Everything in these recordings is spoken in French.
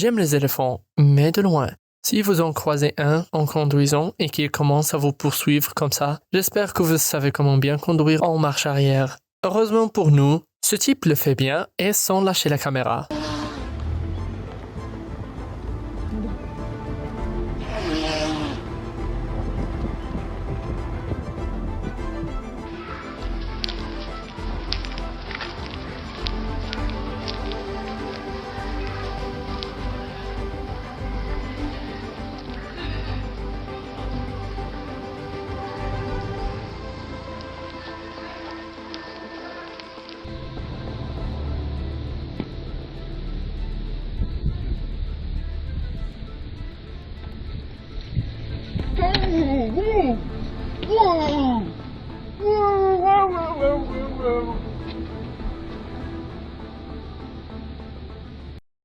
J'aime les éléphants, mais de loin. Si vous en croisez un en conduisant et qu'il commence à vous poursuivre comme ça, j'espère que vous savez comment bien conduire en marche arrière. Heureusement pour nous, ce type le fait bien et sans lâcher la caméra.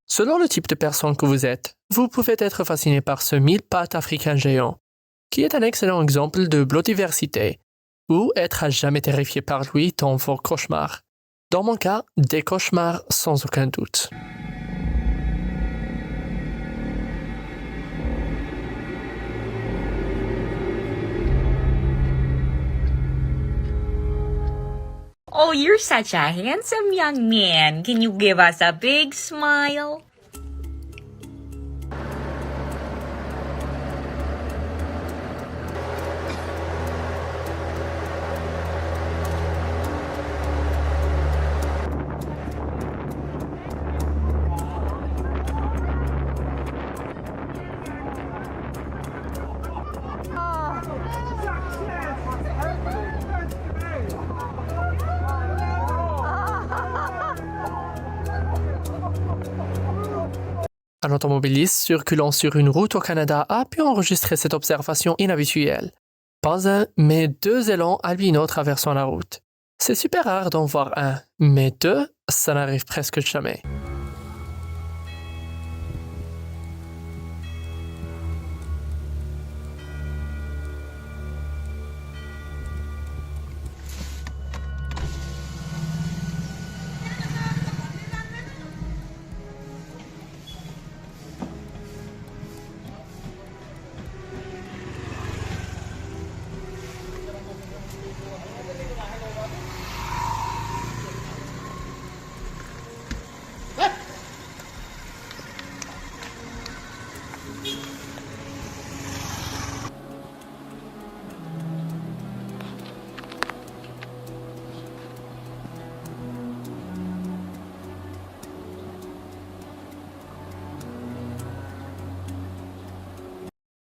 Selon le type de personne que vous êtes, vous pouvez être fasciné par ce 1000 pattes africain géant, qui est un excellent exemple de biodiversité, ou être à jamais terrifié par lui dans vos cauchemars. Dans mon cas, des cauchemars sans aucun doute. Oh, you're such a handsome young man. Can you give us a big smile? Un automobiliste circulant sur une route au Canada a pu enregistrer cette observation inhabituelle. Pas un, mais deux élans albinos traversant la route. C'est super rare d'en voir un, mais deux, ça n'arrive presque jamais.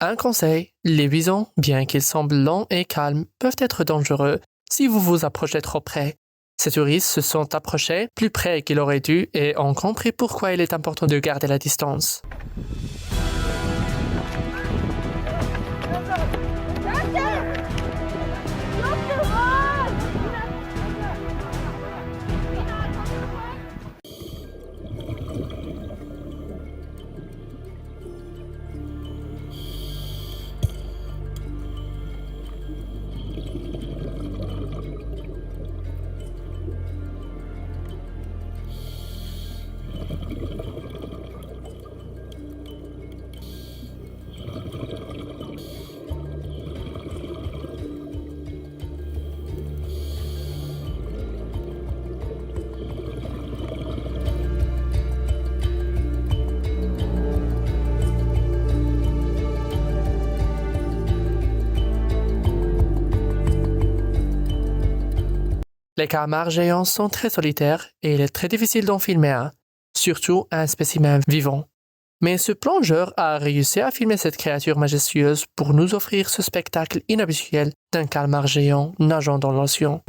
Un conseil, les bisons, bien qu'ils semblent lents et calmes, peuvent être dangereux si vous vous approchez trop près. Ces touristes se sont approchés plus près qu'ils auraient dû et ont compris pourquoi il est important de garder la distance. Les calmars géants sont très solitaires et il est très difficile d'en filmer un, surtout un spécimen vivant. Mais ce plongeur a réussi à filmer cette créature majestueuse pour nous offrir ce spectacle inhabituel d'un calmar géant nageant dans l'océan.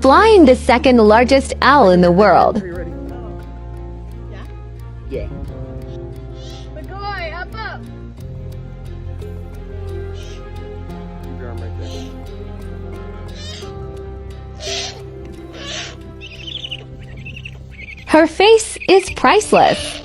Flying the second largest owl in the world. Yeah. McCoy, up! Your arm right there. Her face is priceless.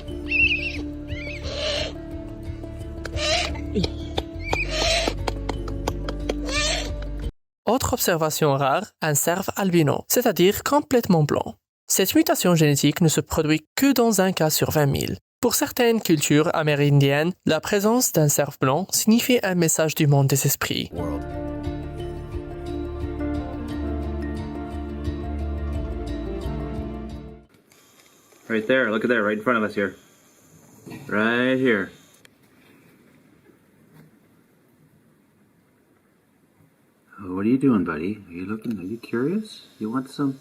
Autre observation rare, un cerf albino, c'est-à-dire complètement blanc. Cette mutation génétique ne se produit que dans un cas sur 20 000. Pour certaines cultures amérindiennes, la présence d'un cerf blanc signifie un message du monde des esprits. Right there, look at that, right in front of us here. Right here. Oh, what are you doing, buddy? Are you curious? You want some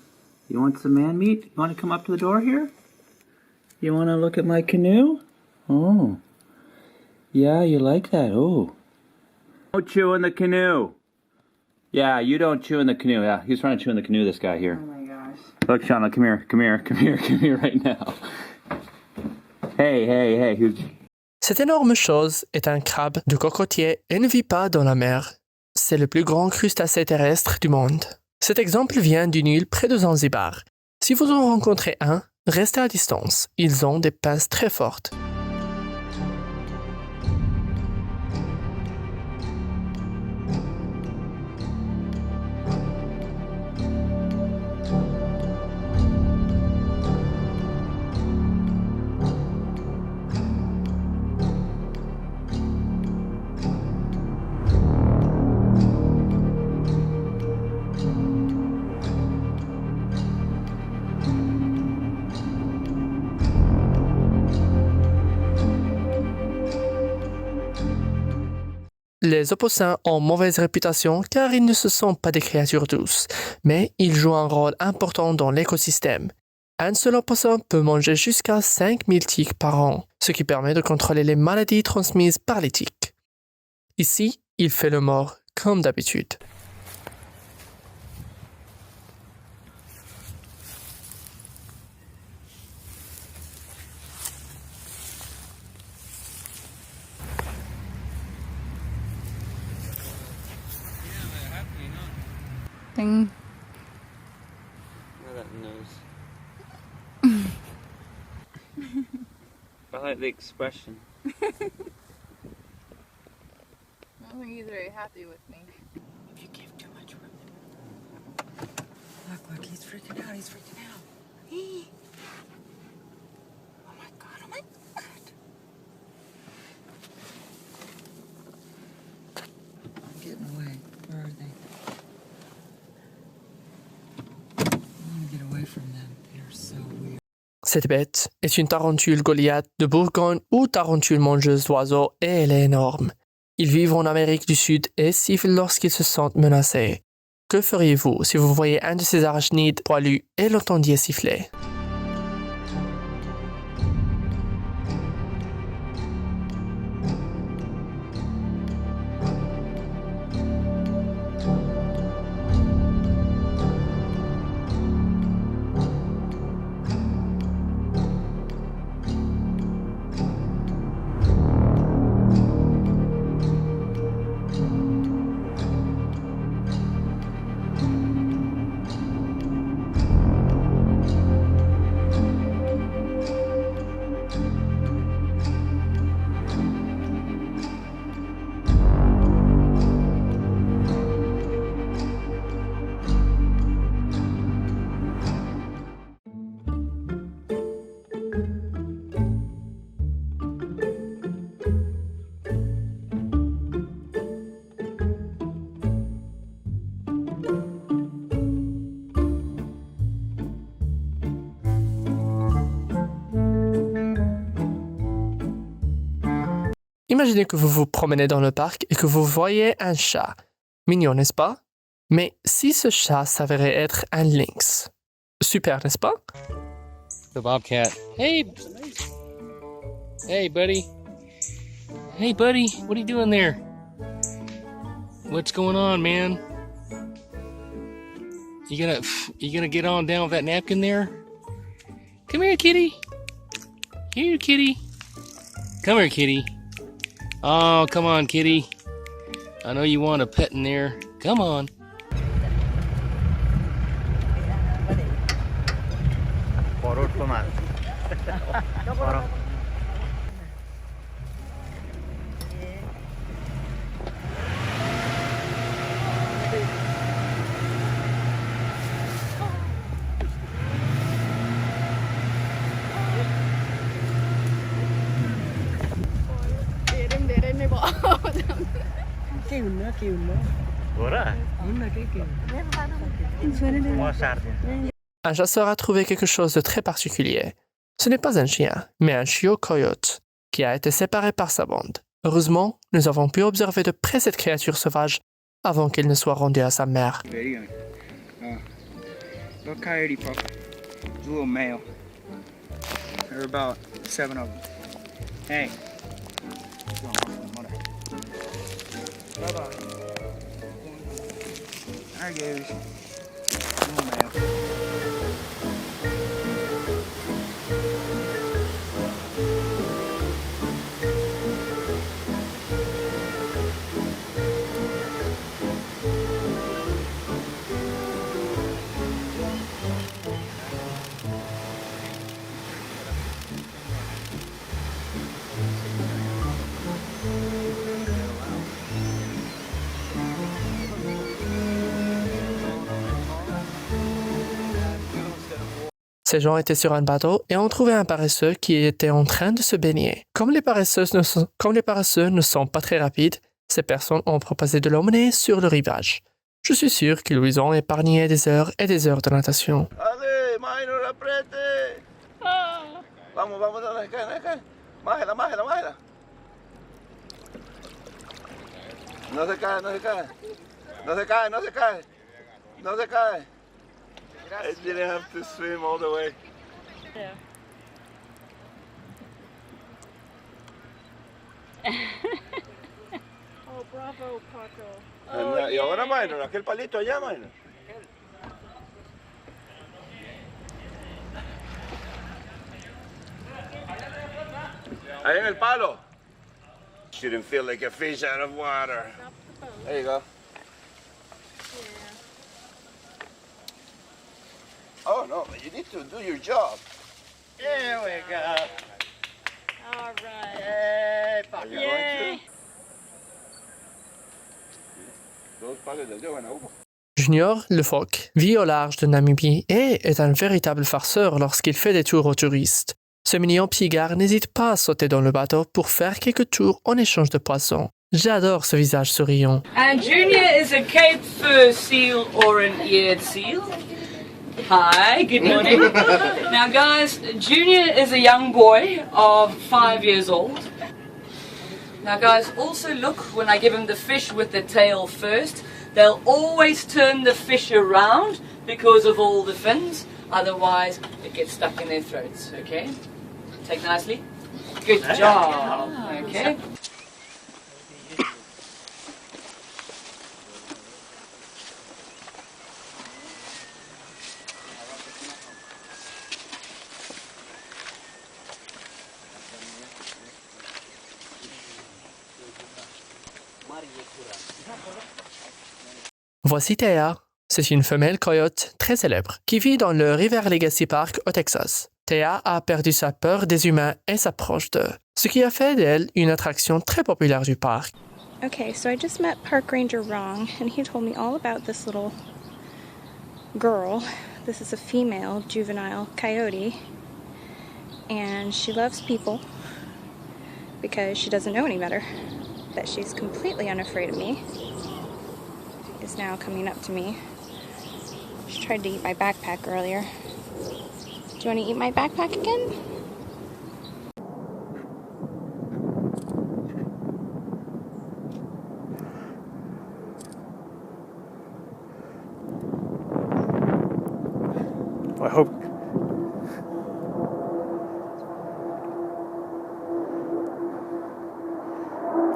man meat? You want to come up to the door here? You want to look at my canoe? Oh. Yeah, you like that. Oh. Don't chew in the canoe. Yeah, you don't chew in the canoe. Yeah, he's trying to chew in the canoe, this guy here. Oh my gosh. Look, Shauna, come here right now. Hey. Cette énorme chose est un crabe de cocotier et ne vit pas dans la mer. C'est le plus grand crustacé terrestre du monde. Cet exemple vient d'une île près de Zanzibar. Si vous en rencontrez un, restez à distance. Ils ont des pinces très fortes. Les opossums ont mauvaise réputation car ils ne se sont pas des créatures douces, mais ils jouent un rôle important dans l'écosystème. Un seul opossum peut manger jusqu'à 5000 tiques par an, ce qui permet de contrôler les maladies transmises par les tiques. Ici, il fait le mort comme d'habitude. Thing. That nose. I like the expression. I don't think he's very happy with me. If you give too much room. Look, he's freaking out. Hey. Oh my god. I'm getting away. Where are they? Cette bête est une tarentule Goliath de Bourgogne ou tarentule mangeuse d'oiseaux et elle est énorme. Ils vivent en Amérique du Sud et sifflent lorsqu'ils se sentent menacés. Que feriez-vous si vous voyez un de ces arachnides poilus et l'entendiez siffler? Imaginez que vous vous promenez dans le parc et que vous voyez un chat. Mignon, n'est-ce pas? Mais si ce chat s'avérait être un lynx? Super, n'est-ce pas? The bobcat. Hey buddy. Hey buddy, what are you doing there? What's going on, man? You gonna get on down with that napkin there? Come here, kitty. Here, kitty. Come here, kitty. Oh, come on, kitty. I know you want a pet in there. Come on. Un chasseur a trouvé quelque chose de très particulier. Ce n'est pas un chien, mais un chiot coyote, qui a été séparé par sa bande. Heureusement, nous avons pu observer de près cette créature sauvage avant qu'elle ne soit rendue à sa mère. Little coyote pup. It's a little male. There are about 7 of them. Hey. Bye-bye. There he goes. Little male. Ces gens étaient sur un bateau et ont trouvé un paresseux qui était en train de se baigner. Comme les paresseux ne sont pas très rapides, ces personnes ont proposé de l'emmener sur le rivage. Je suis sûr qu'ils lui ont épargné des heures et des heures de natation. Allez, Minor, apriete. Vamos, vamos, acá. Májela. No se cae. I didn't have to swim all the way. Oh, bravo, Paco. Y ahora, Minor, aquel palito allá, Minor. Ahí en el palo. Shouldn't feel like a fish out of water. There you go. Oh no, but you need to do your job. There we go. All right. Yay, Paco. Yay. Dos palos de yoga, ¿no? Junior, le phoque, vit au large de Namibie et est un véritable farceur lorsqu'il fait des tours aux touristes. Ce mignon piegard n'hésite pas à sauter dans le bateau pour faire quelques tours en échange de poissons. J'adore ce visage souriant. And Junior is a Cape fur seal or an eared seal. Hi, good morning. Now guys, Junior is a young boy of 5 years old. Now guys, also look when I give him the fish with the tail first, they'll always turn the fish around because of all the fins, otherwise it gets stuck in their throats, okay? Take nicely. Good job, okay? Voici Thea. C'est une femelle coyote très célèbre qui vit dans le River Legacy Park au Texas. Thea a perdu sa peur des humains et s'approche d'eux, ce qui a fait d'elle une attraction très populaire du parc. Okay, so I just met Park Ranger Wrong, and he told me all about this little girl. This is a female juvenile coyote, and she loves people because she doesn't know any better. That she's completely unafraid of me. Is now coming up to me. She tried to eat my backpack earlier. Do you want to eat my backpack again? I hope.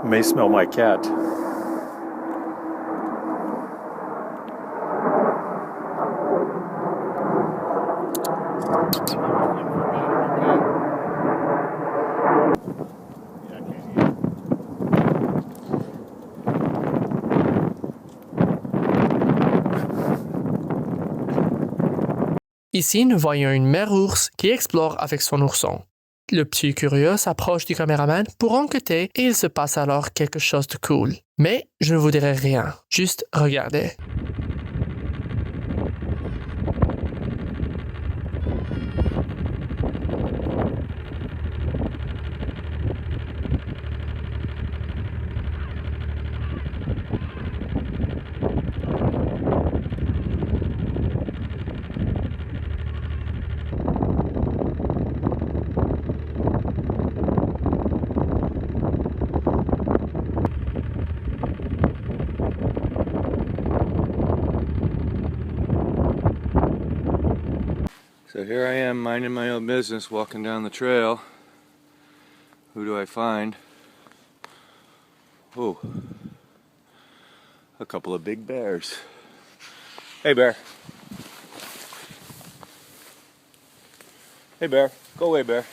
May smell my cat. Ici, nous voyons une mère ours qui explore avec son ourson. Le petit curieux s'approche du caméraman pour enquêter et il se passe alors quelque chose de cool. Mais je ne vous dirai rien, juste regardez. So here I am minding my own business, walking down the trail. Who do I find? Oh, a couple of big bears. Hey bear. Hey bear, go away bear.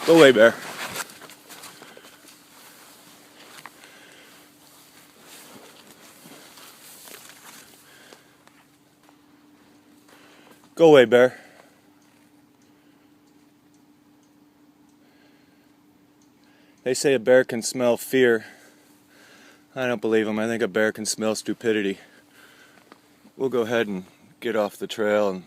Go away bear. Go away, bear. They say a bear can smell fear. I don't believe them. I think a bear can smell stupidity. We'll go ahead and get off the trail and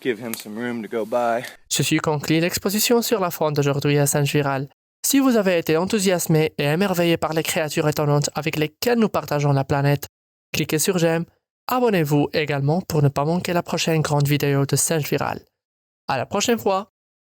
give him some room to go by. Ceci conclut l'exposition sur la faune d'aujourd'hui à Saint-Giral. Si vous avez été enthousiasmé et émerveillé par les créatures étonnantes avec lesquelles nous partageons la planète, cliquez sur j'aime. Abonnez-vous également pour ne pas manquer la prochaine grande vidéo de Saint-Giral. À la prochaine fois!